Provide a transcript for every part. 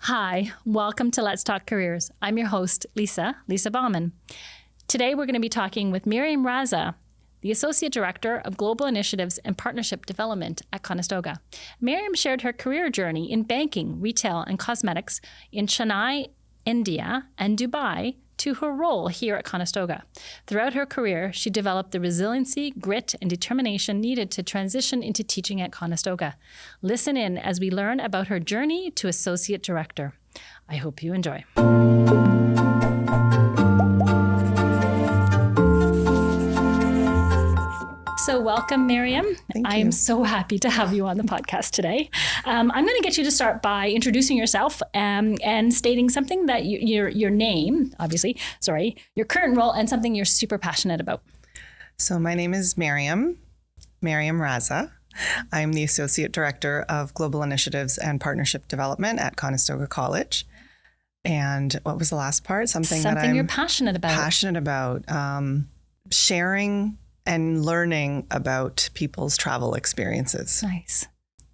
Hi, welcome to Let's Talk Careers. I'm your host, Lisa Bauman. Today we're going to be talking with Mariam Raza, the Associate Director of Global Initiatives and Partnership Development at Conestoga. Mariam shared her career journey in banking, retail, and cosmetics in Chennai, India, and Dubai to her role here at Conestoga. Throughout her career, she developed the resiliency, grit, and determination needed to transition into teaching at Conestoga. Listen in as we learn about her journey to Associate Director. I hope you enjoy. So welcome, Mariam. Thank you. I am so happy to have you on the podcast today. I'm going to get you to start by introducing yourself and stating something that your name, obviously, your current role, and something you're super passionate about. So my name is Mariam Raza. I'm the Associate Director of Global Initiatives and Partnership Development at Conestoga College. And what was the last part? Something that I'm you're passionate about. Sharing and learning about people's travel experiences. Nice.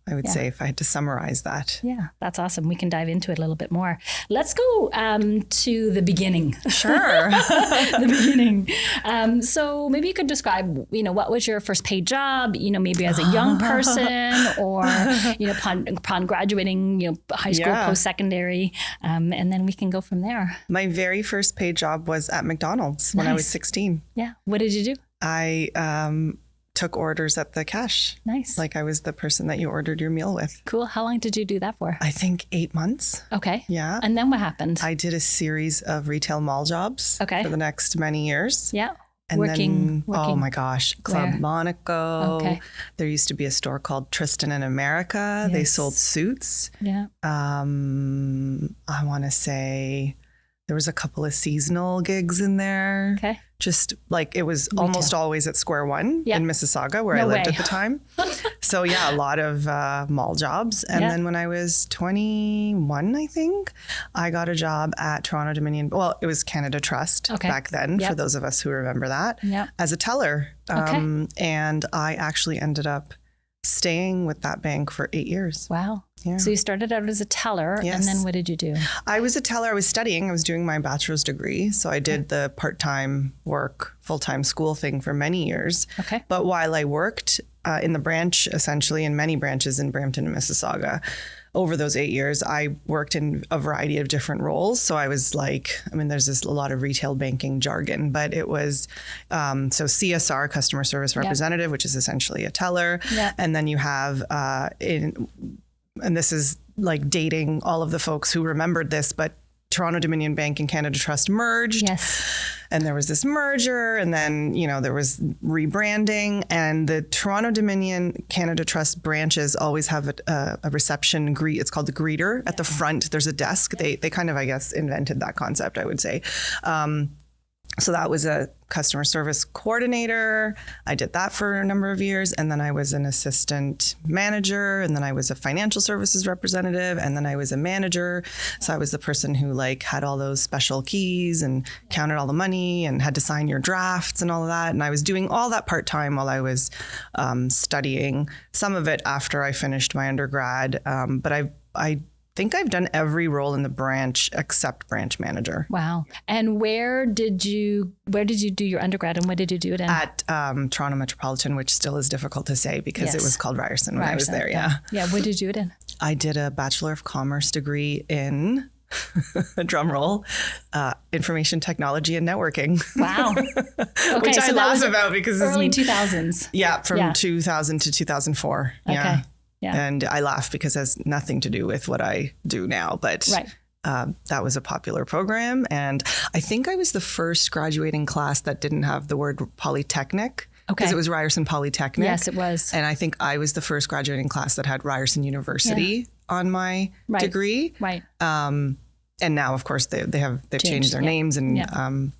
I would say if I had to summarize that. Yeah, that's awesome. We can dive into it a little bit more. Let's go to the beginning. Sure. The beginning. So maybe you could describe, what was your first paid job, maybe as a young person or, upon graduating, high school, post-secondary, and then we can go from there. My very first paid job was at McDonald's when I was 16. Yeah. What did you do? I took orders at the cash. Nice. Like I was the person that you ordered your meal with. Cool. How long did you do that for? I think 8 months. Okay. Yeah. And then what happened? I did a series of retail mall jobs for the next many years. Yeah. And working. Oh my gosh, Club where? Monaco. Okay. There used to be a store called Tristan in America. Yes. They sold suits. Yeah. I want to say there was a couple of seasonal gigs in there. Okay. Just like it was Retail. Almost always at Square One in Mississauga where I lived at the time. So yeah, a lot of mall jobs. And then when I was 21, I think, I got a job at Toronto Dominion. Well, it was Canada Trust back then, for those of us who remember that, as a teller. And I actually ended up staying with that bank for 8 years. Wow. Yeah. So you started out as a teller, and then what did you do? I was a teller. I was studying. I was doing my bachelor's degree. So I did the part-time work, full-time school thing for many years. Okay. But while I worked in the branch, essentially in many branches in Brampton and Mississauga, over those 8 years, I worked in a variety of different roles. So I was there's a lot of retail banking jargon, but it was, so CSR, customer service representative, which is essentially a teller. And then you have, and this is like dating all of the folks who remembered this, but Toronto Dominion Bank and Canada Trust merged. Yes. And there was this merger, and then, there was rebranding, and the Toronto Dominion Canada Trust branches always have a reception greet. It's called the greeter at the front. There's a desk. They kind of, I guess, invented that concept, I would say. So that was a customer service coordinator. I did that for a number of years. And then I was an assistant manager. And then I was a financial services representative. And then I was a manager. So I was the person who had all those special keys and counted all the money and had to sign your drafts and all of that. And I was doing all that part-time while I was studying, some of it after I finished my undergrad. But I think I've done every role in the branch except branch manager. Wow. And where did you do your undergrad, and what did you do it in? At Toronto Metropolitan, which still is difficult to say because it was called Ryerson when I was there. Yeah. Yeah. What did you do it in? I did a Bachelor of Commerce degree in drum roll, information technology and networking. Wow. Okay, which I so laugh about because early 2000s. Yeah. From 2000 to 2004. Okay. Yeah. Yeah. And I laugh because it has nothing to do with what I do now, but that was a popular program. And I think I was the first graduating class that didn't have the word polytechnic. Because it was Ryerson Polytechnic. Yes, it was. And I think I was the first graduating class that had Ryerson University on my degree. Right. And now, of course, they've changed their names. And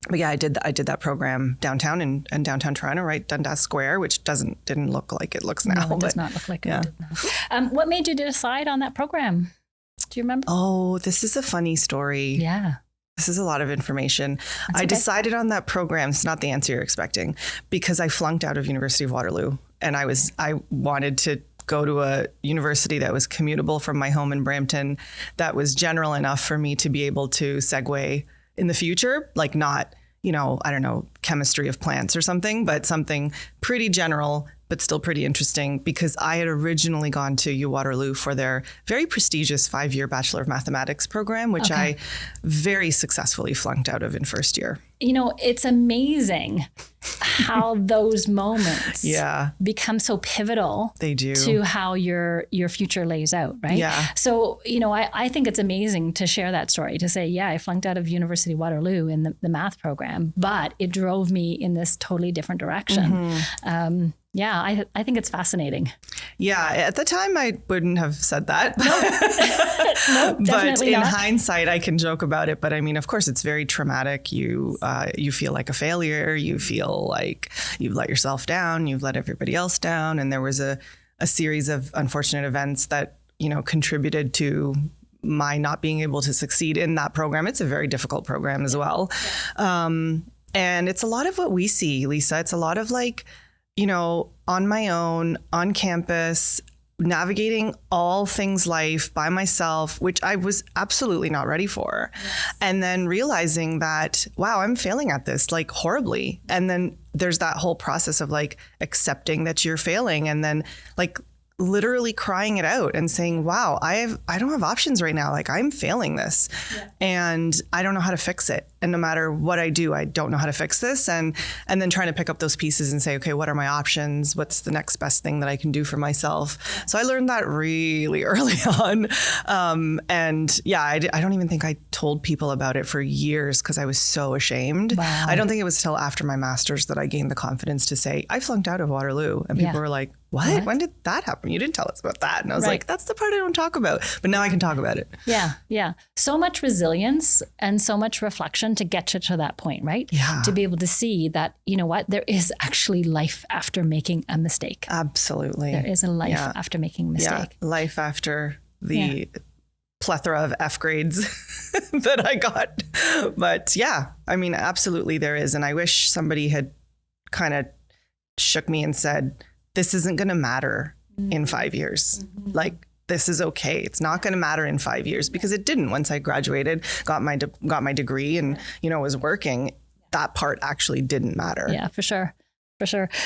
but yeah, I did that program downtown in downtown Toronto, right, Dundas Square, which didn't look like it looks now. No, it does not look like it did now. What made you decide on that program? Do you remember? Oh, this is a funny story. Yeah. This is a lot of information. I decided on that program. It's not the answer you're expecting, because I flunked out of University of Waterloo, and I wanted to go to a university that was commutable from my home in Brampton, that was general enough for me to be able to segue in the future, like not, I don't know, chemistry of plants or something, but something pretty general, but still pretty interesting, because I had originally gone to U Waterloo for their very prestigious 5-year Bachelor of Mathematics program, which I very successfully flunked out of in first year. It's amazing how those moments become so pivotal. They do. To how your future lays out, right? Yeah. So, I think it's amazing to share that story, to say, I flunked out of University of Waterloo in the math program, but it drove me in this totally different direction. I think it's fascinating. Yeah, at the time I wouldn't have said that. No, but in not. hindsight, I can joke about it. But I mean, of course, it's very traumatic. You feel like a failure. You feel like you've let yourself down. You've let everybody else down. And there was a series of unfortunate events that, contributed to my not being able to succeed in that program. It's a very difficult program as well. And it's a lot of what we see, Lisa. It's a lot of like, on my own, on campus, navigating all things life by myself, which I was absolutely not ready for. Yes. And then realizing that, wow, I'm failing at this like horribly. And then there's that whole process of like accepting that you're failing, and then like literally crying it out and saying, wow, I don't have options right now. Like I'm failing this and I don't know how to fix it. And no matter what I do, I don't know how to fix this. And then trying to pick up those pieces and say, okay, what are my options? What's the next best thing that I can do for myself? So I learned that really early on. I don't even think I told people about it for years because I was so ashamed. Wow. I don't think it was till after my master's that I gained the confidence to say, I flunked out of Waterloo. And people were like, what? When did that happen? You didn't tell us about that. And I was like, that's the part I don't talk about. But now I can talk about it. Yeah. So much resilience and so much reflection to get you to that point, right? Yeah. To be able to see that, there is actually life after making a mistake. Absolutely. There is a life after making a mistake. Yeah. Life after the plethora of F grades that I got. But absolutely there is. And I wish somebody had kind of shook me and said, this isn't going to matter in 5 years. Like, this is okay. It's not going to matter in 5 years, because it didn't. Once I graduated, got my degree and, was working, that part actually didn't matter. Yeah, for sure.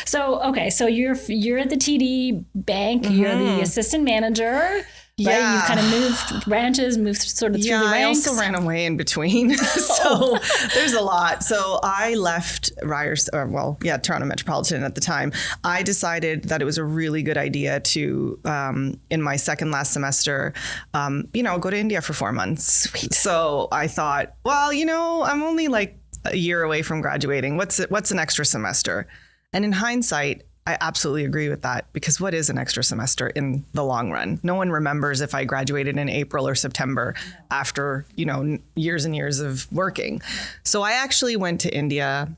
So, okay. So you're at the TD Bank, you're the assistant manager. Right? You've kind of moved branches, moved sort of through the ranks. I also ran away in between. So there's a lot. So I left Toronto Metropolitan at the time. I decided that it was a really good idea to, in my second last semester, go to India for 4 months. Sweet. So I thought, well, I'm only like a year away from graduating. What's an extra semester? And in hindsight, I absolutely agree with that, because what is an extra semester in the long run? No one remembers if I graduated in April or September after, years and years of working. So I actually went to India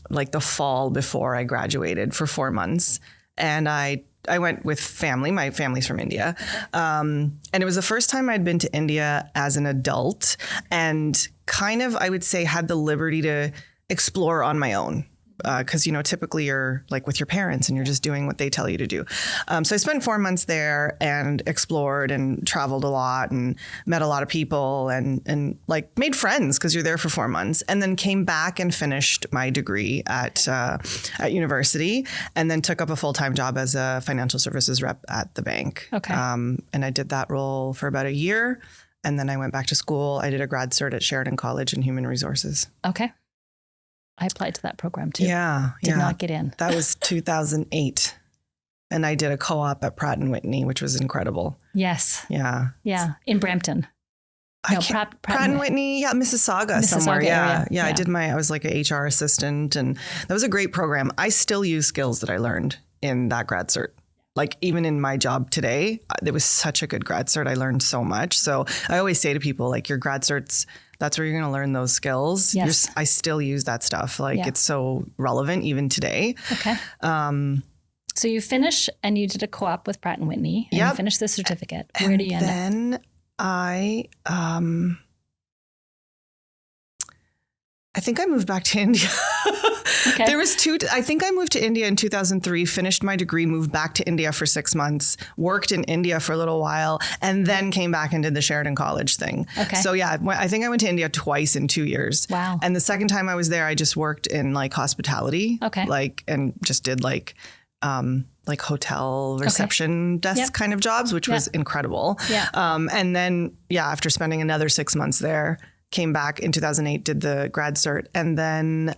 like the fall before I graduated for 4 months. And I went with family. My family's from India. And it was the first time I'd been to India as an adult, and kind of, I would say, had the liberty to explore on my own. Because, typically you're like with your parents and you're just doing what they tell you to do. So I spent 4 months there and explored and traveled a lot and met a lot of people and like made friends because you're there for 4 months, and then came back and finished my degree at university, and then took up a full-time job as a financial services rep at the bank. Okay. And I did that role for about a year. And then I went back to school. I did a grad cert at Sheridan College in human resources. Okay. I applied to that program too. Yeah. Did not get in. That was 2008. And I did a co-op at Pratt & Whitney, which was incredible. Yes. Yeah. Yeah. In Brampton. Pratt & Whitney. Yeah. Mississauga somewhere. Area. Yeah. I was like an HR assistant, and that was a great program. I still use skills that I learned in that grad cert. Like even in my job today, it was such a good grad cert. I learned so much. So I always say to people, like, your grad certs, that's where you're going to learn those skills. Yes. I still use that stuff. Like it's so relevant even today. Okay. So you finish and you did a co-op with Pratt & Whitney and you finished the certificate. Where do you end up? Then I I think I moved back to India. Okay. There was I think I moved to India in 2003, finished my degree, moved back to India for 6 months, worked in India for a little while, and then came back and did the Sheridan College thing. Okay. So yeah, I think I went to India twice in 2 years. Wow. And the second time I was there, I just worked in like hospitality. Okay. Like, and just did like hotel reception desk kind of jobs, which was incredible. Yeah. And then, after spending another 6 months there, came back in 2008, did the grad cert, and then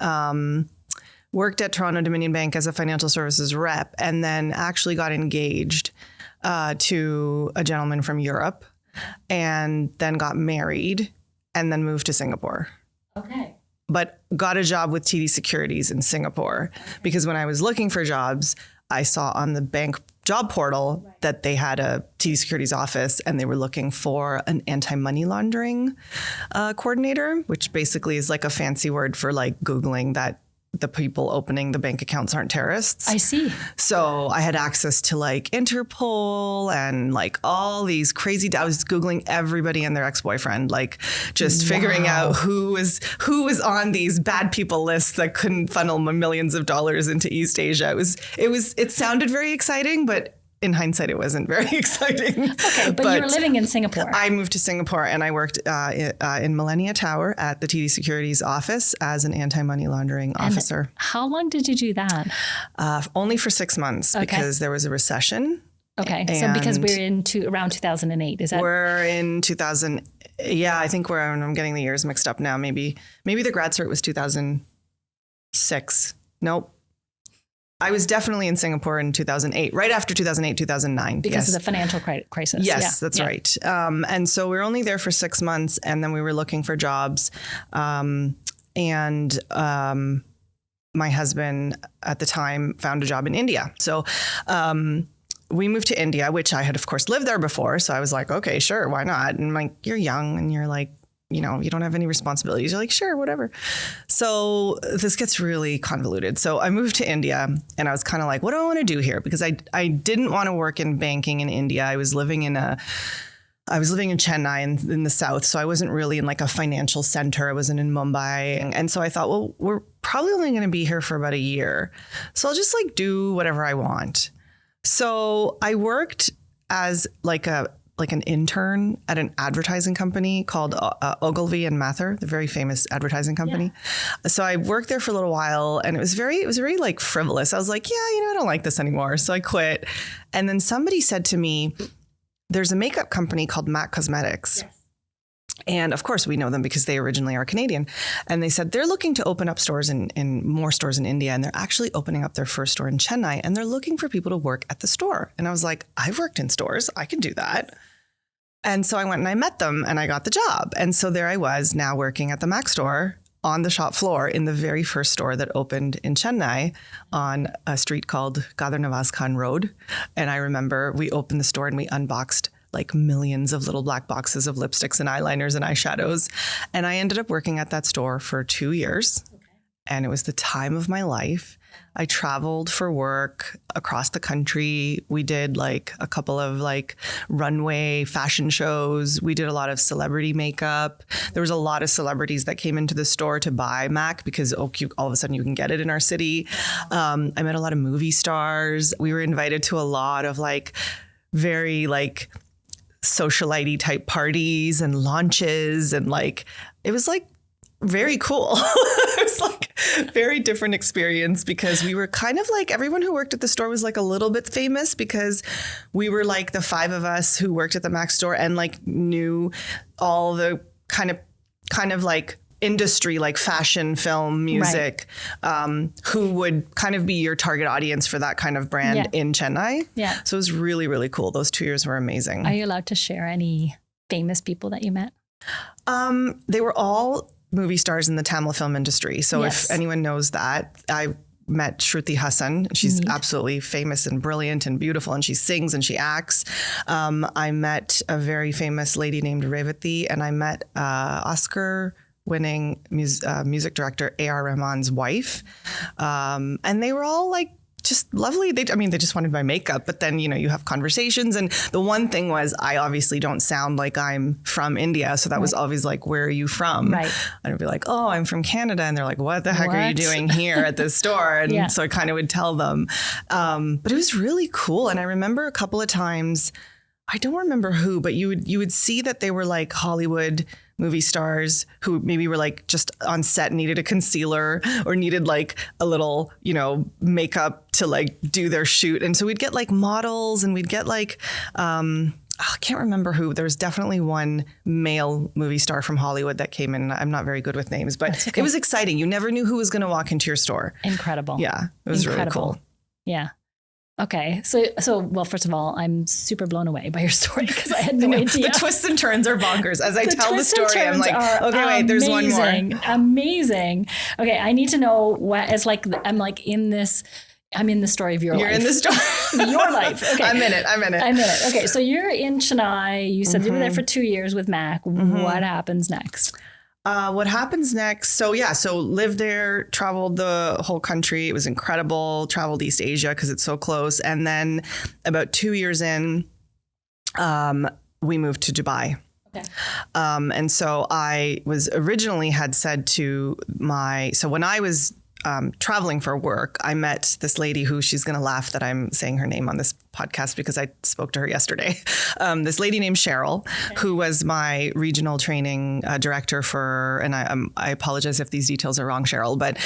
worked at Toronto Dominion Bank as a financial services rep, and then actually got engaged to a gentleman from Europe, and then got married, and then moved to Singapore. Okay. But got a job with TD Securities in Singapore because when I was looking for jobs, I saw on the bank job portal that they had a TD Securities office and they were looking for an anti-money laundering coordinator, which basically is like a fancy word for like Googling that the people opening the bank accounts aren't terrorists. I see. So I had access to like Interpol and like all these crazy, I was Googling everybody and their ex-boyfriend, like just figuring out who was on these bad people lists that couldn't funnel millions of dollars into East Asia. It sounded very exciting, but in hindsight, it wasn't very exciting. Okay, but you were living in Singapore. I moved to Singapore and I worked in Millennia Tower at the TD Securities office as an anti-money laundering officer. How long did you do that? Only for 6 months because there was a recession. Okay, so because we're into around 2008, is that? We're in 2000. Yeah, I think I'm getting the years mixed up now. Maybe the grad cert was 2006. Nope. I was definitely in Singapore in 2008, right after 2008, 2009. Because of the financial crisis. Yes, that's right. And so we were only there for 6 months and then we were looking for jobs. My husband at the time found a job in India. So we moved to India, which I had, of course, lived there before. So I was like, okay, sure, why not? And like, you're young and you're like, you don't have any responsibilities. You're like, sure, whatever. So this gets really convoluted. So I moved to India and I was kind of like, what do I want to do here? Because I didn't want to work in banking in India. I was living in Chennai in the south. So I wasn't really in like a financial center. I wasn't in Mumbai. And so I thought, well, we're probably only going to be here for about a year. So I'll just like do whatever I want. So I worked as like an intern at an advertising company called Ogilvy and Mather, the very famous advertising company. Yeah. So I worked there for a little while and it was very like frivolous. I was like, I don't like this anymore. So I quit. And then somebody said to me, there's a makeup company called MAC Cosmetics. Yes. And of course we know them because they originally are Canadian. And they said they're looking to open up stores in more stores in India. And they're actually opening up their first store in Chennai. And they're looking for people to work at the store. And I was like, I've worked in stores. I can do that. And so I went and I met them and I got the job. And so there I was now working at the MAC store on the shop floor in the very first store that opened in Chennai on a street called Gadar Nawaz Khan Road. And I remember we opened the store and we unboxed like millions of little black boxes of lipsticks and eyeliners and eyeshadows. And I ended up working at that store for 2 years. Okay. And it was the time of my life. I traveled for work across the country. We did like a couple of like runway fashion shows. We did a lot of celebrity makeup. There was a lot of celebrities that came into the store to buy MAC because all of a sudden you can get it in our city. I met a lot of movie stars. We were invited to a lot of like very like socialite-y type parties and launches and like, it was like very cool. It was like very different experience because we were kind of like everyone who worked at the store was like a little bit famous because we were like the 5 of us who worked at the MAC store and like knew all the kind of like industry, like fashion, film, music, who would kind of be your target audience for that kind of brand in Chennai. Yeah. So it was really, really cool. Those 2 years were amazing. Are you allowed to share any famous people that you met? They were all movie stars in the Tamil film industry. So if anyone knows that, I met Shruti Hassan. She's absolutely famous and brilliant and beautiful, and she sings and she acts. I met a very famous lady named Revati, and I met Oscar-winning music director A.R. Rahman's wife. And they were all like, just lovely. They just wanted my makeup, but then, you have conversations. And the one thing was, I obviously don't sound like I'm from India. So that was always like, where are you from? Right. And I'd be like, oh, I'm from Canada. And they're like, what the heck are you doing here at this store? And so I kind of would tell them. But it was really cool. And I remember a couple of times, I don't remember who, but you would see that they were like Hollywood movie stars who maybe were like just on set, needed a concealer or needed like a little, makeup to like do their shoot. And so we'd get like models and we'd get like, I can't remember who. There was definitely one male movie star from Hollywood that came in. I'm not very good with names, but it was exciting. You never knew who was going to walk into your store. Incredible. Yeah, it was really cool. Yeah. Okay. So, well, first of all, I'm super blown away by your story because I had no idea. The twists and turns are bonkers. As I tell the story, I'm like, okay, wait, there's one more. Amazing. Okay. I need to know what it's like. I'm in the story of your life. You're in the story. Your life. Okay. I'm in it. Okay. So you're in Chennai. You said you were there for 2 years with Mac. What happens next? What happens next? So lived there, traveled the whole country. It was incredible. Traveled East Asia because it's so close. And then about 2 years in, we moved to Dubai. Okay. And so I was originally had said to so when I was traveling for work, I met this lady who, she's going to laugh that I'm saying her name on this podcast because I spoke to her yesterday. This lady named Cheryl, who was my regional training director for, and I apologize if these details are wrong, Cheryl, but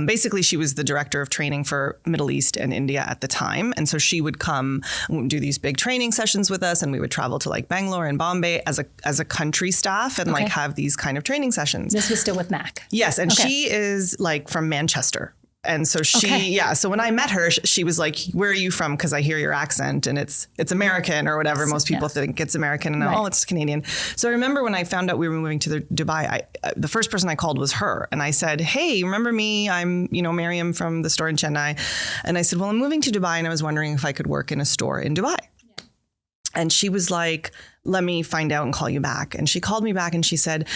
basically she was the director of training for Middle East and India at the time. And so she would come do these big training sessions with us, and we would travel to like Bangalore and Bombay as a country staff and like have these kind of training sessions. This was still with Mac. Yes. And she is like from Manchester. And so so when I met her, she was like, where are you from? Because I hear your accent and it's American or whatever. Most people think it's American and it's Canadian. So I remember when I found out we were moving to Dubai, the first person I called was her. And I said, hey, remember me? I'm, Mariam from the store in Chennai. And I said, well, I'm moving to Dubai and I was wondering if I could work in a store in Dubai. Yeah. And she was like, let me find out and call you back. And she called me back and she said,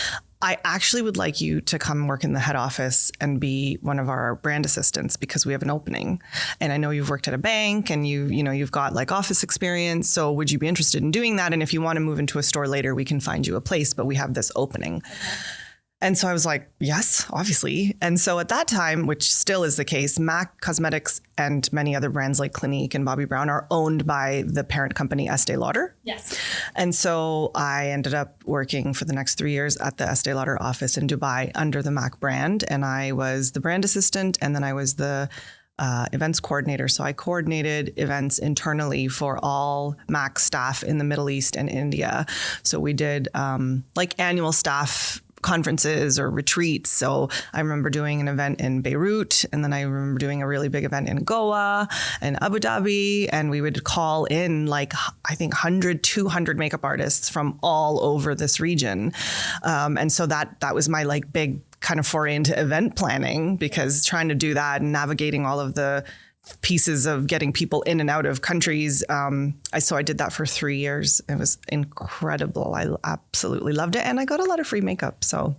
I actually would like you to come work in the head office and be one of our brand assistants because we have an opening. And I know you've worked at a bank and you've got like office experience. So would you be interested in doing that? And if you want to move into a store later, we can find you a place, but we have this opening. Okay. And so I was like, yes, obviously. And so at that time, which still is the case, MAC Cosmetics and many other brands like Clinique and Bobbi Brown are owned by the parent company Estee Lauder. Yes. And so I ended up working for the next 3 years at the Estee Lauder office in Dubai under the MAC brand. And I was the brand assistant and then I was the events coordinator. So I coordinated events internally for all MAC staff in the Middle East and India. So we did like annual staff conferences or retreats. So I remember doing an event in Beirut, and then I remember doing a really big event in Goa and Abu Dhabi, and we would call in like, I think 100, 200 makeup artists from all over this region. And so that was my like big kind of foray into event planning, because trying to do that and navigating all of the pieces of getting people in and out of countries. I did that for 3 years. It was incredible. I absolutely loved it. And I got a lot of free makeup. So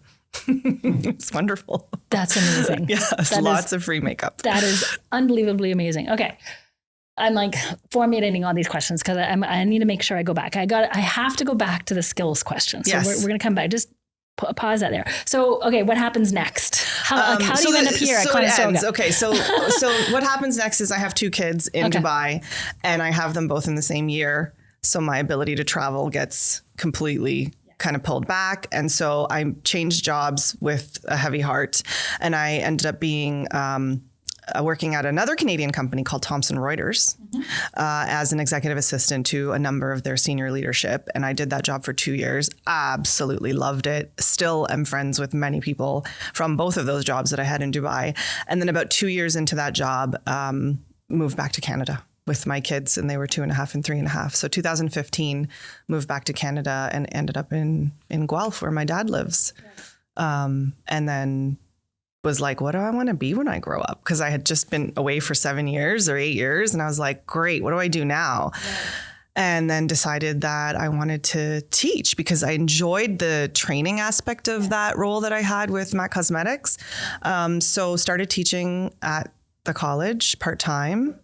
it's wonderful. That's amazing. Yes, lots of free makeup. That is unbelievably amazing. Okay. I'm like formulating all these questions because I need to make sure I go back. I have to go back to the skills question. So we're going to come back. Just pause that there. So, okay, what happens next? How do you end up here at Conestoga? Okay, so what happens next is I have 2 kids in Dubai, and I have them both in the same year. So my ability to travel gets completely kind of pulled back. And so I changed jobs with a heavy heart, and I ended up being working at another Canadian company called Thomson Reuters as an executive assistant to a number of their senior leadership. And I did that job for 2 years. Absolutely loved it. Still am friends with many people from both of those jobs that I had in Dubai. And then about 2 years into that job, moved back to Canada with my kids, and they were 2.5 and 3.5. So 2015, moved back to Canada and ended up in Guelph, where my dad lives. And then was like, what do I want to be when I grow up? Because I had just been away for 7 years or 8 years. And I was like, great, what do I do now? Yeah. And then decided that I wanted to teach because I enjoyed the training aspect of that role that I had with MAC Cosmetics. So started teaching at the college part-time.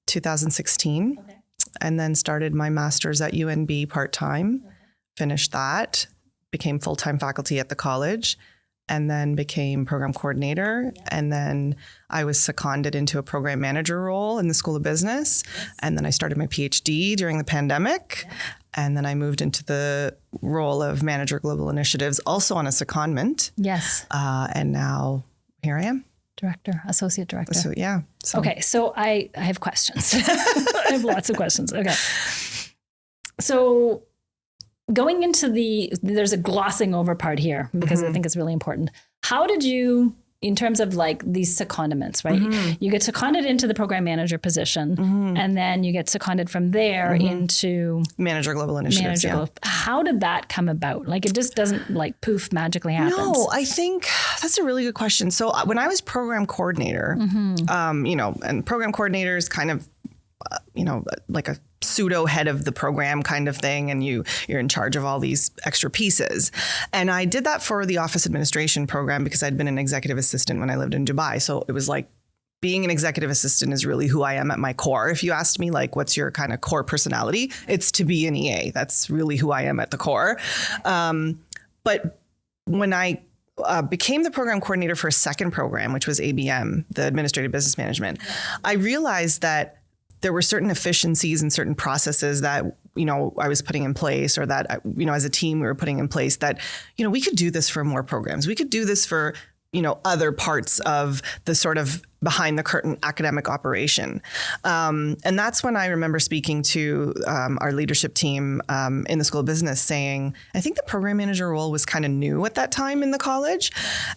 2016. Okay. And then started my master's at UNB part-time, finished that, became full-time faculty at the college, and then became program coordinator. Yeah. And then I was seconded into a program manager role in the School of Business. Yes. And then I started my PhD during the pandemic. Yeah. And then I moved into the role of manager global initiatives, also on a secondment. Yes. And now here I am. Director, associate director. So, yeah. So. Okay. So I have questions. I have lots of questions. Okay. So going into there's a glossing over part here because I think it's really important. How did you, in terms of like these secondments, right? You get seconded into the program manager position and then you get seconded from there into manager global initiatives. How did that come about? Like it just doesn't like poof magically happens. No, I think that's a really good question. So when I was program coordinator, and program coordinator is kind of, like a pseudo head of the program kind of thing. And you're in charge of all these extra pieces. And I did that for the office administration program because I'd been an executive assistant when I lived in Dubai. So it was like being an executive assistant is really who I am at my core. If you asked me like, what's your kind of core personality? It's to be an EA. That's really who I am at the core. But when I became the program coordinator for a second program, which was ABM, the Administrative Business Management, I realized that there were certain efficiencies and certain processes that, I was putting in place or that, as a team we were putting in place that, we could do this for more programs. We could do this for, other parts of the sort of behind the curtain academic operation. And that's when I remember speaking to our leadership team in the School of Business saying, I think the program manager role was kind of new at that time in the college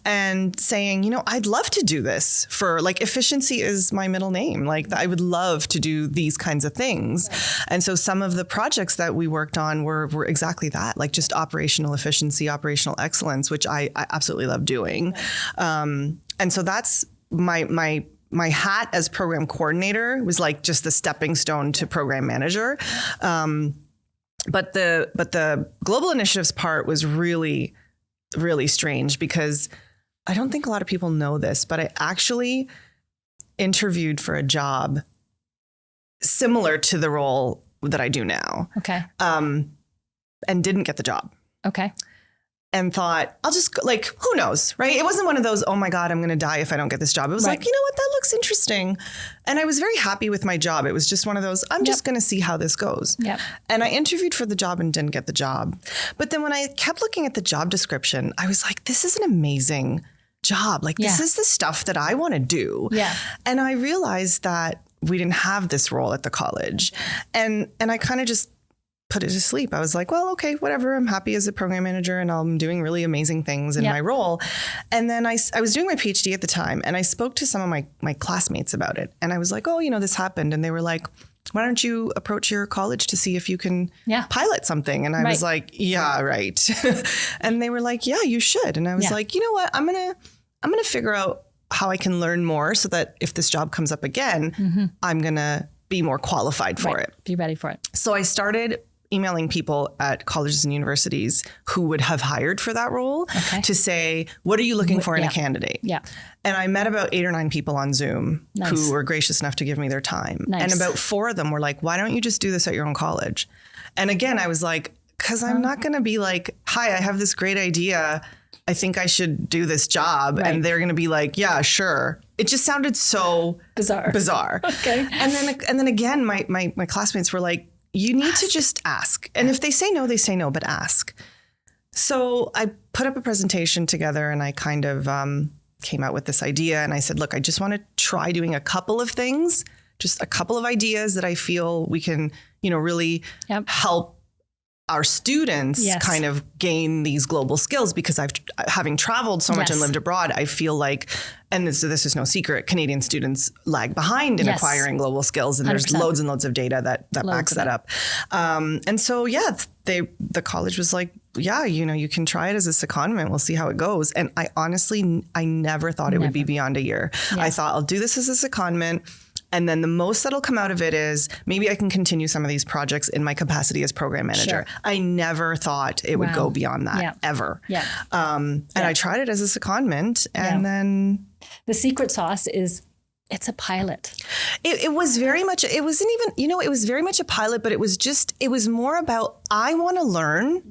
and saying, I'd love to do this for like efficiency is my middle name. Like I would love to do these kinds of things. Right. And so some of the projects that we worked on were exactly that, like just operational efficiency, operational excellence, which I absolutely love doing. Right. And so that's my hat as program coordinator was like just the stepping stone to program manager. But the global initiatives part was really, really strange because I don't think a lot of people know this, but I actually interviewed for a job similar to the role that I do now. Okay. And didn't get the job. Okay. And thought, I'll just like, who knows, right? It wasn't one of those, oh my God, I'm going to die if I don't get this job. It was like, you know what, that looks interesting. And I was very happy with my job. It was just one of those, I'm just going to see how this goes. Yep. And I interviewed for the job and didn't get the job. But then when I kept looking at the job description, I was like, this is an amazing job. Like this is the stuff that I want to do. Yeah. And I realized that we didn't have this role at the college. And I kind of just put it to sleep. I was like, well, okay, whatever. I'm happy as a program manager and I'm doing really amazing things in my role. And then I was doing my PhD at the time and I spoke to some of my classmates about it. And I was like, oh, this happened. And they were like, why don't you approach your college to see if you can pilot something? And I was like, yeah, right. And they were like, yeah, you should. And I was like, you know what? I'm going to figure out how I can learn more so that if this job comes up again, I'm going to be more qualified for it. Be ready for it. So I started emailing people at colleges and universities who would have hired for that role to say, what are you looking for in a candidate? Yeah. And I met about 8 or 9 people on Zoom who were gracious enough to give me their time. And about 4 of them were like, why don't you just do this at your own college? And again, I was like, because I'm not going to be like, hi, I have this great idea. I think I should do this job. Right. And they're going to be like, yeah, sure. It just sounded so bizarre. Okay. And then again, my classmates were like, you need to just ask. And if they say no, they say no, but ask. So I put up a presentation together and I kind of came out with this idea. And I said, look, I just want to try doing a couple of things, just a couple of ideas that I feel we can, really help our students kind of gain these global skills because having traveled so much and lived abroad, I feel like, and this is no secret, Canadian students lag behind in acquiring global skills. And 100%. There's loads and loads of data that backs that up. And so, the college was like, you can try it as a secondment. We'll see how it goes. And I honestly, I never thought it would be beyond a year. Yeah. I thought I'll do this as a secondment. And then the most that'll come out of it is maybe I can continue some of these projects in my capacity as program manager. Sure. I never thought it would go beyond that ever. Yeah. And I tried it as a secondment and then. The secret sauce is It's a pilot. It was very much, it wasn't even, it was very much a pilot, but it was more about, I want to learn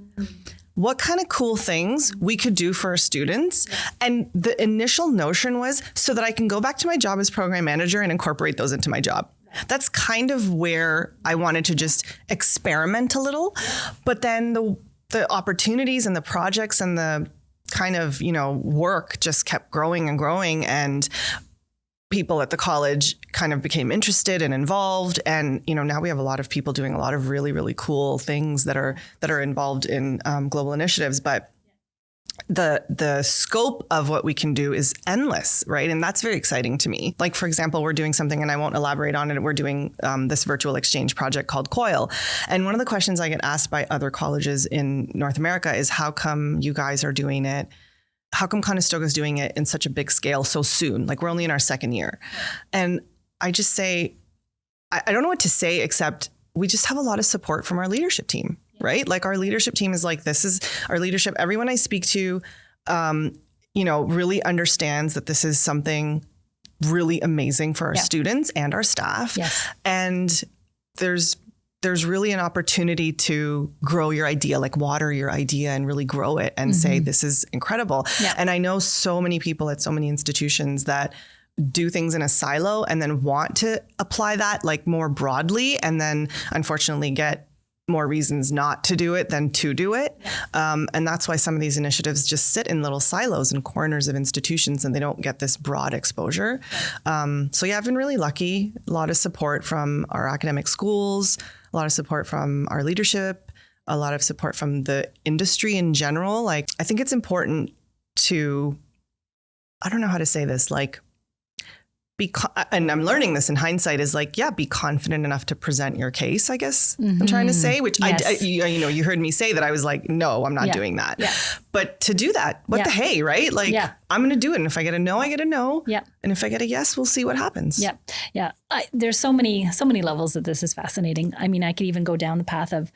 what kind of cool things we could do for our students. And the initial notion was so that I can go back to my job as program manager and incorporate those into my job. That's kind of where I wanted to just experiment a little. But then the opportunities and the projects and the kind of, work just kept growing and growing. And people at the college kind of became interested and involved. And, now we have a lot of people doing a lot of really, really cool things that are involved in global initiatives. But the scope of what we can do is endless, right? And that's very exciting to me. Like, for example, we're doing something, and I won't elaborate on it. We're doing this virtual exchange project called COIL. And one of the questions I get asked by other colleges in North America is, how come you guys are doing it? How come Conestoga is doing it in such a big scale so soon? Like, we're only in our second year. And I just say, I don't know what to say, except we just have a lot of support from our leadership team, right? Like, our leadership team is like, this is our leadership. Everyone I speak to, really understands that this is something really amazing for our students and our staff. Yes. And there's really an opportunity to grow your idea, like water your idea and really grow it and say, this is incredible. Yeah. And I know so many people at so many institutions that do things in a silo and then want to apply that like more broadly, and then unfortunately get more reasons not to do it than to do it. And that's why some of these initiatives just sit in little silos and corners of institutions, and they don't get this broad exposure. So yeah, I've been really lucky. A lot of support from our academic schools, a lot of support from our leadership, a lot of support from the industry in general. Like, I think it's important to, I don't know how to say this, like, and I'm learning this in hindsight, is like, be confident enough to present your case, I guess I'm trying to say, which you heard me say that I was like, no, I'm not doing that. Yeah. But to do that, what the hey, right? Like, I'm going to do it. And if I get a no, I get a no. Yeah. And if I get a yes, we'll see what happens. Yeah. Yeah. There's so many levels that this is fascinating. I mean, I could even go down the path of,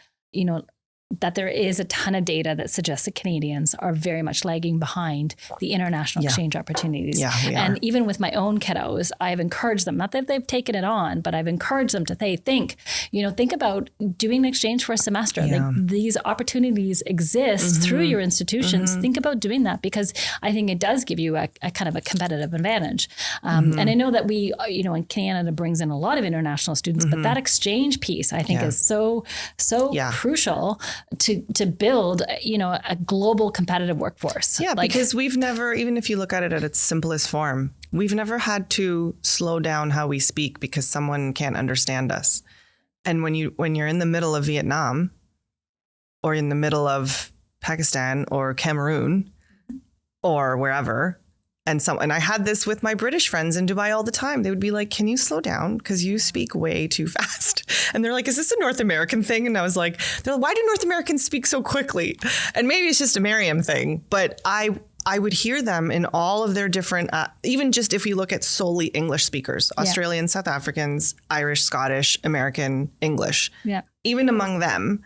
that there is a ton of data that suggests that Canadians are very much lagging behind the international exchange opportunities. Yeah, we are. And even with my own kiddos, I've encouraged them, not that they've taken it on, but I've encouraged them to think about doing an exchange for a semester. Yeah. Like, these opportunities exist through your institutions. Think about doing that, because I think it does give you a kind of a competitive advantage. And I know that we, in Canada brings in a lot of international students, but that exchange piece, I think, is so crucial to build, a global competitive workforce. Yeah, because we've never, even if you look at it at its simplest form, we've never had to slow down how we speak because someone can't understand us. And when you're in the middle of Vietnam or in the middle of Pakistan or Cameroon or wherever, and I had this with my British friends in Dubai all the time. They would be like, can you slow down? Because you speak way too fast. And they're like, is this a North American thing? And I was like, why do North Americans speak so quickly? And maybe it's just a Mariam thing, but I would hear them in all of their different, even just if we look at solely English speakers, Australians, South Africans, Irish, Scottish, American, English. Yeah. Even among them,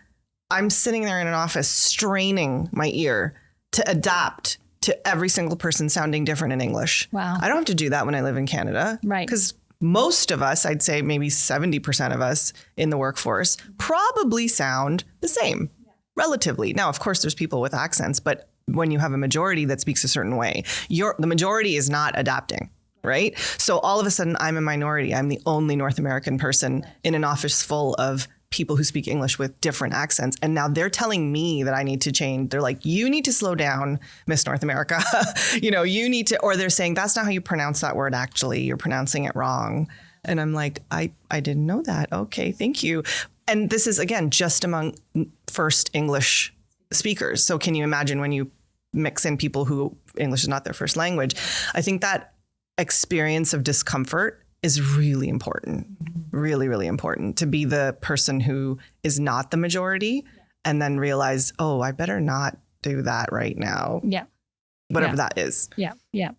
I'm sitting there in an office straining my ear to adapt to every single person sounding different in English. Wow. I don't have to do that when I live in Canada. Right. Because most of us, I'd say maybe 70% of us in the workforce probably sound the same, relatively. Now, of course, there's people with accents, but when you have a majority that speaks a certain way, the majority is not adapting, right? So all of a sudden, I'm a minority. I'm the only North American person in an office full of people who speak English with different accents. And now they're telling me that I need to change. They're like, you need to slow down, Miss North America. You need to, or they're saying, that's not how you pronounce that word. Actually, you're pronouncing it wrong. And I'm like, I didn't know that. Okay, thank you. And this is, again, just among first English speakers. So can you imagine when you mix in people who English is not their first language? I think that experience of discomfort is really important, really, really important, to be the person who is not the majority and then realize, oh, I better not do that right now. Yeah. Whatever that is. Yeah. Yeah.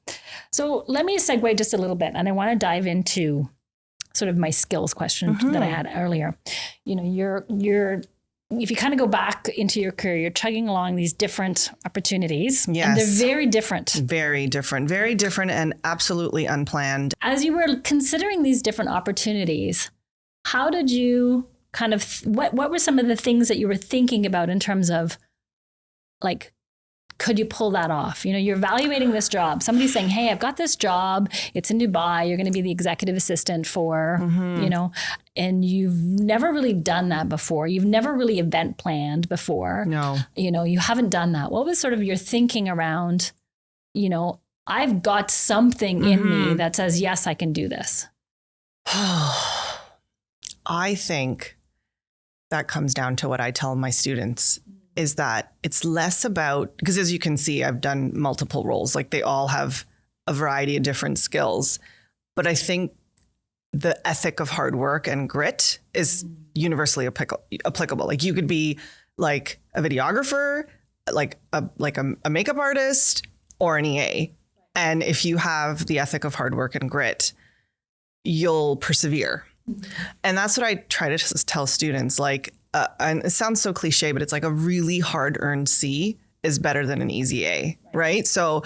So let me segue just a little bit, and I want to dive into sort of my skills question that I had earlier. You're if you kind of go back into your career, you're chugging along these different opportunities. Yes. And they're very different. Very different and absolutely unplanned. As you were considering these different opportunities, how did you kind of, what were some of the things that you were thinking about in terms of like, could you pull that off? You know, you're evaluating this job. Somebody's saying, hey, I've got this job. It's in Dubai. You're going to be the executive assistant for, you know, and you've never really done that before. You've never really event planned before. No. You know, you haven't done that. What was sort of your thinking around, you know, I've got something in me that says, yes, I can do this? I think that comes down to what I tell my students is that it's less about, because as you can see, I've done multiple roles, like they all have a variety of different skills. But I think the ethic of hard work and grit is universally applicable. Like you could be like a videographer, like a makeup artist or an EA. And if you have the ethic of hard work and grit, you'll persevere. And that's what I try to tell students, like, and it sounds so cliche, but it's like a really hard earned C is better than an easy A, right? So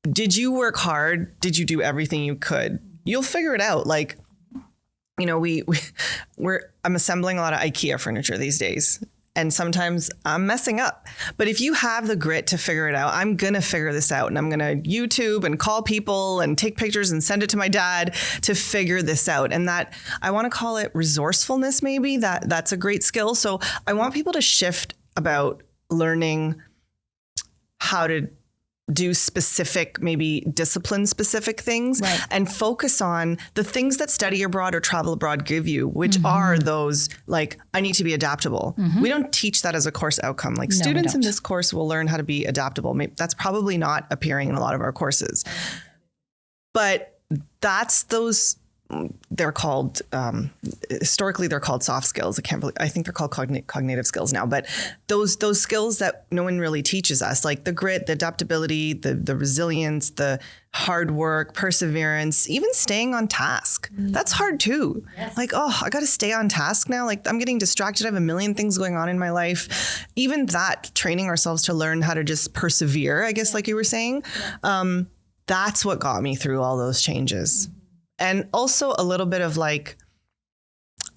did you work hard? Did you do everything you could? You'll figure it out. Like, you know, I'm assembling a lot of IKEA furniture these days. And sometimes I'm messing up. But if you have the grit to figure it out, I'm going to figure this out. And I'm going to YouTube and call people and take pictures and send it to my dad to figure this out. And that, I want to call it resourcefulness, maybe. That's a great skill. So I want people to shift about learning how to do specific, maybe discipline specific things, right, and focus on the things that study abroad or travel abroad give you, which are those, like, I need to be adaptable. We don't teach that as a course outcome. Like students in this course will learn how to be adaptable. Maybe that's probably not appearing in a lot of our courses, but that's those, they're called, historically they're called soft skills. I think they're called cognitive skills now, but those skills that no one really teaches us, like the grit, the adaptability, the resilience, the hard work, perseverance, even staying on task. That's hard too. Yes. Like, oh, I got to stay on task now. Like I'm getting distracted. I have a million things going on in my life. Even that, training ourselves to learn how to just persevere, I guess, like you were saying, that's what got me through all those changes. And also a little bit of like,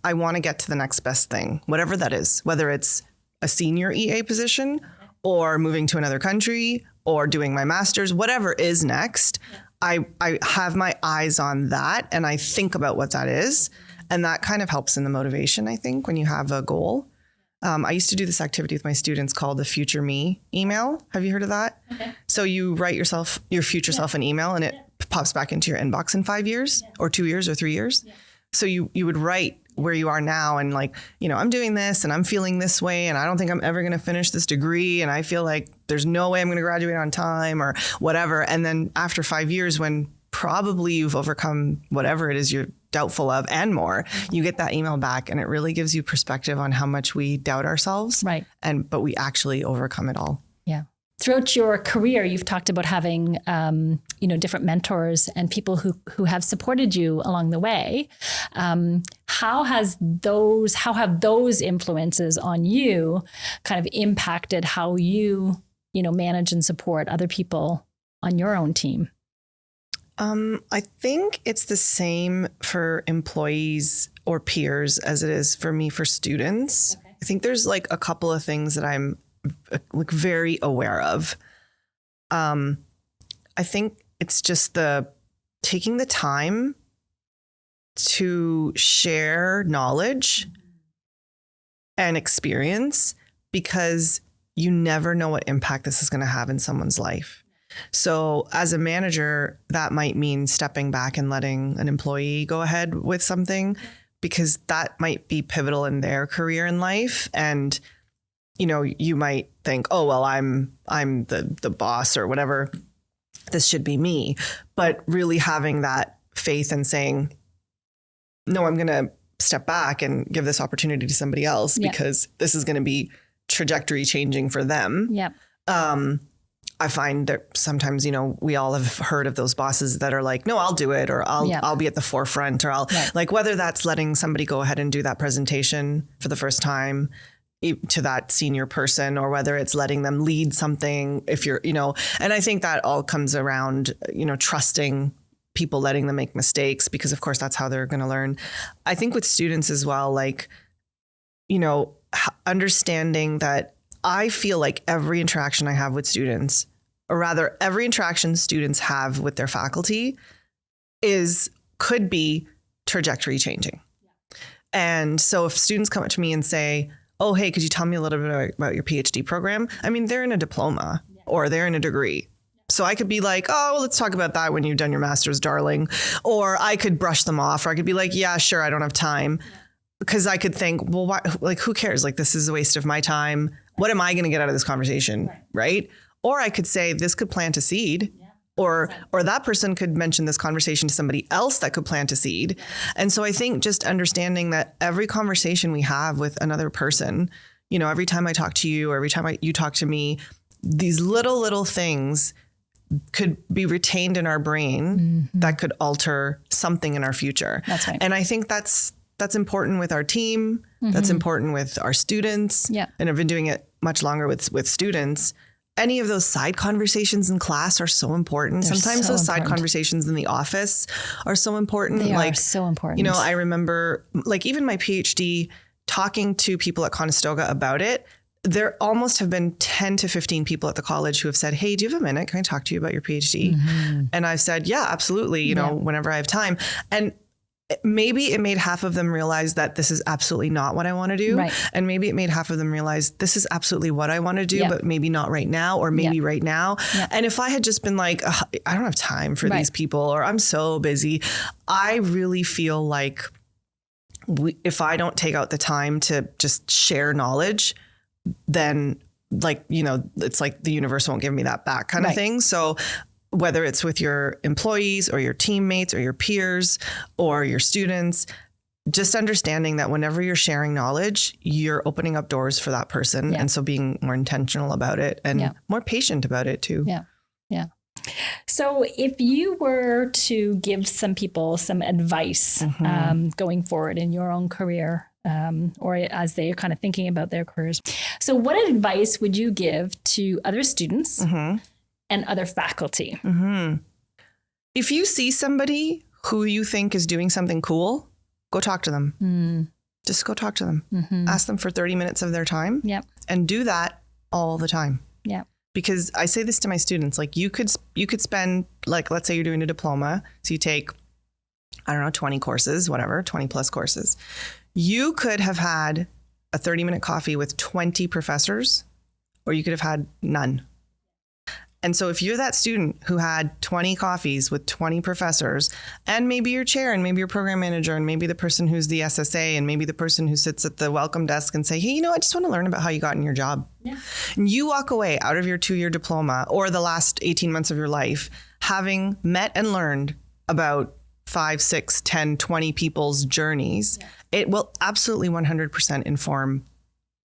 I want to get to the next best thing, whatever that is, whether it's a senior EA position or moving to another country or doing my master's, whatever is next. I have my eyes on that and I think about what that is. And that kind of helps in the motivation, I think, when you have a goal. I used to do this activity with my students called the Future Me email. Have you heard of that? Okay. So you write your future self an email and it pops back into your inbox in 5 years or 2 years or 3 years. So you would write where you are now and like, you know, I'm doing this and I'm feeling this way and I don't think I'm ever going to finish this degree and I feel like there's no way I'm going to graduate on time or whatever. And then after 5 years, when probably you've overcome whatever it is you're doubtful of and more, you get that email back and it really gives you perspective on how much we doubt ourselves. Right. But we actually overcome it all. Yeah. Throughout your career, you've talked about having, different mentors and people who have supported you along the way. How have those influences on you kind of impacted how you manage and support other people on your own team? I think it's the same for employees or peers as it is for me for students. Okay. I think there's like a couple of things that I'm like very aware of. I think it's just taking the time to share knowledge and experience, because you never know what impact this is going to have in someone's life. So as a manager, that might mean stepping back and letting an employee go ahead with something, because that might be pivotal in their career in life. And, you might think, oh, well, I'm the boss or whatever. This should be me. But really having that faith and saying, no, I'm going to step back and give this opportunity to somebody else because this is going to be trajectory changing for them. Yeah. I find that sometimes, we all have heard of those bosses that are like, no, I'll do it, or I'll be at the forefront, or like, whether that's letting somebody go ahead and do that presentation for the first time, to that senior person, or whether it's letting them lead something, if you're, and I think that all comes around, trusting people, letting them make mistakes, because of course that's how they're going to learn. I think with students as well, like, understanding that I feel like every interaction I have with students, or rather every interaction students have with their faculty, could be trajectory changing. And so if students come up to me and say, oh, hey, could you tell me a little bit about your PhD program? I mean, they're in a diploma or they're in a degree. So I could be like, oh, well, let's talk about that when you've done your master's, darling. Or I could brush them off, or I could be like, yeah, sure, I don't have time. Because I could think, well, why, like, who cares? Like, this is a waste of my time. What am I going to get out of this conversation? Right. Or I could say, this could plant a seed. Or that person could mention this conversation to somebody else that could plant a seed. And so I think just understanding that every conversation we have with another person, every time I talk to you, or every time you talk to me, these little things could be retained in our brain that could alter something in our future. That's right. And I think that's important with our team. That's important with our students. Yeah. And I've been doing it much longer with students. Any of those side conversations in class are so important. They're Sometimes so those side important. conversations in the office are so important. They are so important. I remember, like, even my PhD, talking to people at Conestoga about it, there almost have been 10 to 15 people at the college who have said, hey, do you have a minute? Can I talk to you about your PhD? And I've said, yeah, absolutely. Whenever I have time. And maybe it made half of them realize that this is absolutely not what I want to do. Right. And maybe it made half of them realize this is absolutely what I want to do, but maybe not right now, or maybe right now. And if I had just been like, I don't have time for these people, or I'm so busy, I really feel like if I don't take out the time to just share knowledge, then it's like the universe won't give me that back kind of thing. So whether it's with your employees or your teammates or your peers or your students, just understanding that whenever you're sharing knowledge, you're opening up doors for that person. And so being more intentional about it and more patient about it too. Yeah. Yeah. So if you were to give some people some advice going forward in your own career, or as they're kind of thinking about their careers, so what advice would you give to other students and other faculty? If you see somebody who you think is doing something cool, go talk to them. Just go talk to them. Ask them for 30 minutes of their time. And do that all the time. Because I say this to my students, like you could spend, like, let's say you're doing a diploma. So you take, 20 courses, whatever, 20 plus courses. You could have had a 30-minute coffee with 20 professors, or you could have had none. And so if you're that student who had 20 coffees with 20 professors, and maybe your chair, and maybe your program manager, and maybe the person who's the SSA, and maybe the person who sits at the welcome desk and say, hey, I just want to learn about how you got in your job. And you walk away out of your 2-year diploma or the last 18 months of your life, having met and learned about 5, 6, 10, 20 people's journeys. It will absolutely 100% inform,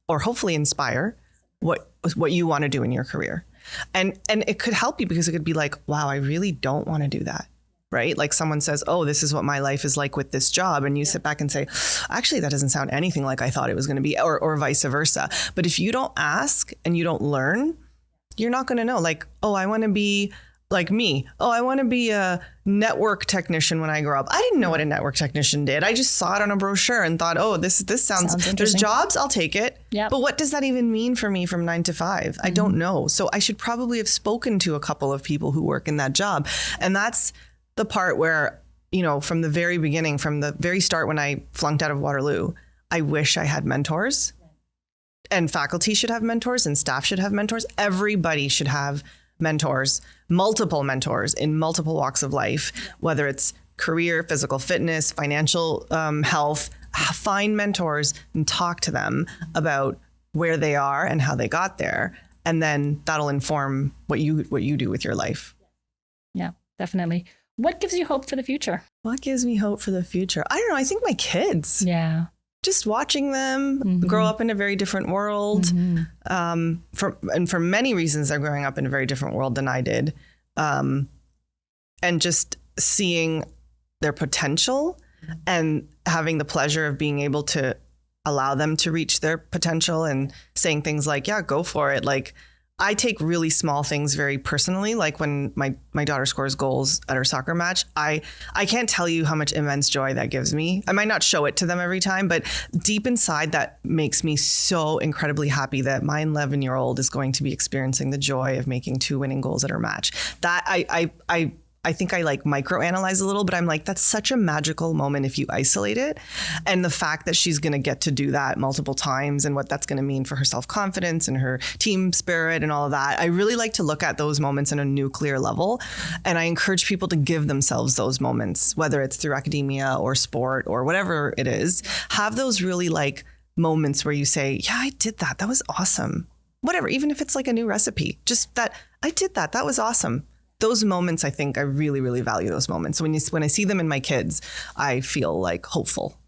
or hopefully inspire, what you want to do in your career. And it could help you, because it could be like, wow, I really don't want to do that. Right? Like someone says, oh, this is what my life is like with this job. And you sit back and say, actually, that doesn't sound anything like I thought it was going to be, or vice versa. But if you don't ask and you don't learn, you're not going to know. Like, oh, I want to be like me. Oh, I want to be a network technician when I grow up. I didn't know what a network technician did. I just saw it on a brochure and thought, oh, this sounds there's jobs, I'll take it. But what does that even mean for me from 9 to 5? I don't know. So I should probably have spoken to a couple of people who work in that job. And that's the part where, from the very beginning, from the very start, when I flunked out of Waterloo, I wish I had mentors. And faculty should have mentors, and staff should have mentors. Everybody should have mentors, multiple mentors in multiple walks of life, whether it's career, physical fitness, financial health. Find mentors and talk to them about where they are and how they got there. And then that'll inform what you do with your life. Yeah, definitely. What gives you hope for the future? What gives me hope for the future? I don't know. I think my kids. Yeah. Just watching them grow up in a very different world. For many reasons, they're growing up in a very different world than I did. And just seeing their potential and having the pleasure of being able to allow them to reach their potential and saying things like, yeah, go for it. Like, I take really small things very personally. Like when my daughter scores goals at her soccer match, I can't tell you how much immense joy that gives me. I might not show it to them every time, but deep inside that makes me so incredibly happy that my 11-year-old is going to be experiencing the joy of making 2 winning goals at her match. That I think I like microanalyze a little, but I'm like, that's such a magical moment if you isolate it. And the fact that she's going to get to do that multiple times and what that's going to mean for her self-confidence and her team spirit and all of that. I really like to look at those moments on a nuclear level. And I encourage people to give themselves those moments, whether it's through academia or sport or whatever it is. Have those really like moments where you say, yeah, I did that. That was awesome. Whatever, even if it's like a new recipe, just that I did that. That was awesome. Those moments, I think I really, really value those moments. So when I see them in my kids, I feel like hopeful.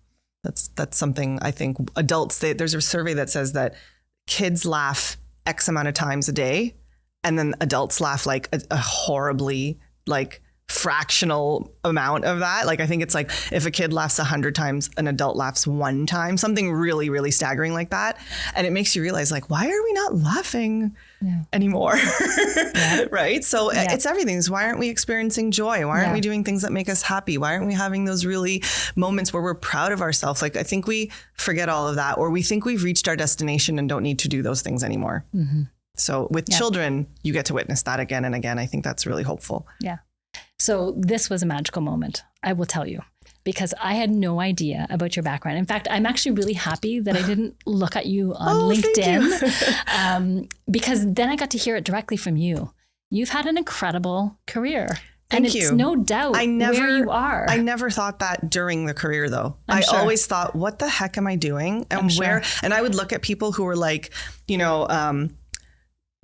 That's something I think adults, there's a survey that says that kids laugh X amount of times a day. And then adults laugh like a horribly like fractional amount of that. Like, I think it's like if a kid laughs 100 times, an adult laughs 1 time, something really, really staggering like that. And it makes you realize like, why are we not laughing anymore? Right? So it's everything. Why aren't we experiencing joy? Why aren't we doing things that make us happy? Why aren't we having those really moments where we're proud of ourselves? Like, I think we forget all of that, or we think we've reached our destination and don't need to do those things anymore. Mm-hmm. So with children, you get to witness that again and again. I think that's really hopeful. Yeah. So this was a magical moment, I will tell you, because I had no idea about your background. In fact, I'm actually really happy that I didn't look at you on LinkedIn because then I got to hear it directly from you. You've had an incredible career. Thank you. It's no doubt where you are. I never thought that during the career, though. I always thought, what the heck am I doing? And where? And I would look at people who were like, you know,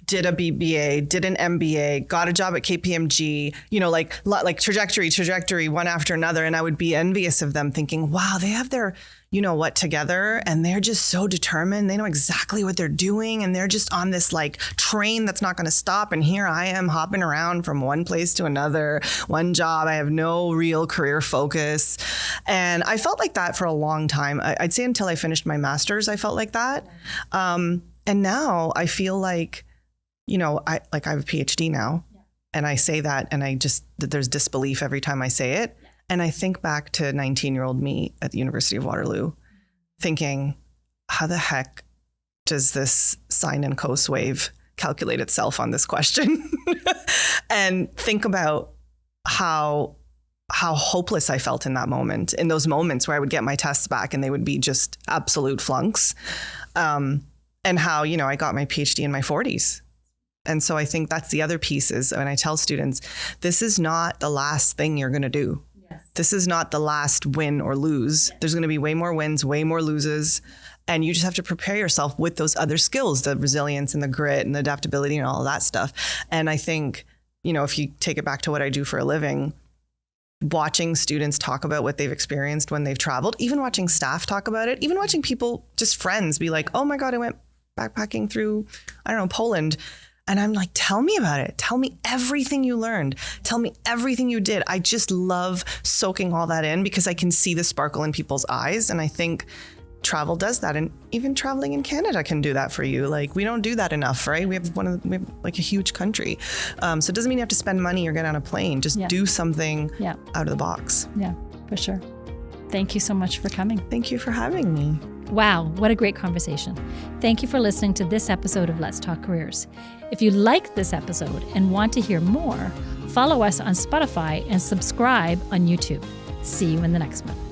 did a BBA, did an MBA, got a job at KPMG, you know, like trajectory, one after another. And I would be envious of them thinking, wow, they have their, you know what, together. And they're just so determined. They know exactly what they're doing. And they're just on this like train that's not going to stop. And here I am hopping around from one place to another, one job. I have no real career focus. And I felt like that for a long time. I'd say until I finished my master's, I felt like that. And now I feel like, you know, I have a PhD now, and I say that, and there's disbelief every time I say it. And I think back to 19-year-old me at the University of Waterloo, thinking, how the heck does this sine and cos wave calculate itself on this question? And think about how hopeless I felt in that moment, in those moments where I would get my tests back and they would be just absolute flunks. And how, you know, I got my PhD in my 40s. And so I think that's the other piece is when I tell students, this is not the last thing you're going to do. Yes. This is not the last win or lose. Yes. There's going to be way more wins, way more loses. And you just have to prepare yourself with those other skills, the resilience and the grit and the adaptability and all of that stuff. And I think, you know, if you take it back to what I do for a living, watching students talk about what they've experienced when they've traveled, even watching staff talk about it, even watching people, just friends, be like, oh my God, I went backpacking through, I don't know, Poland. And I'm like, tell me about it. Tell me everything you learned. Tell me everything you did. I just love soaking all that in because I can see the sparkle in people's eyes. And I think travel does that. And even traveling in Canada can do that for you. Like, we don't do that enough, right? We have like a huge country. So it doesn't mean you have to spend money or get on a plane. Just do something out of the box. Yeah, for sure. Thank you so much for coming. Thank you for having me. Wow, what a great conversation. Thank you for listening to this episode of Let's Talk Careers. If you liked this episode and want to hear more, follow us on Spotify and subscribe on YouTube. See you in the next one.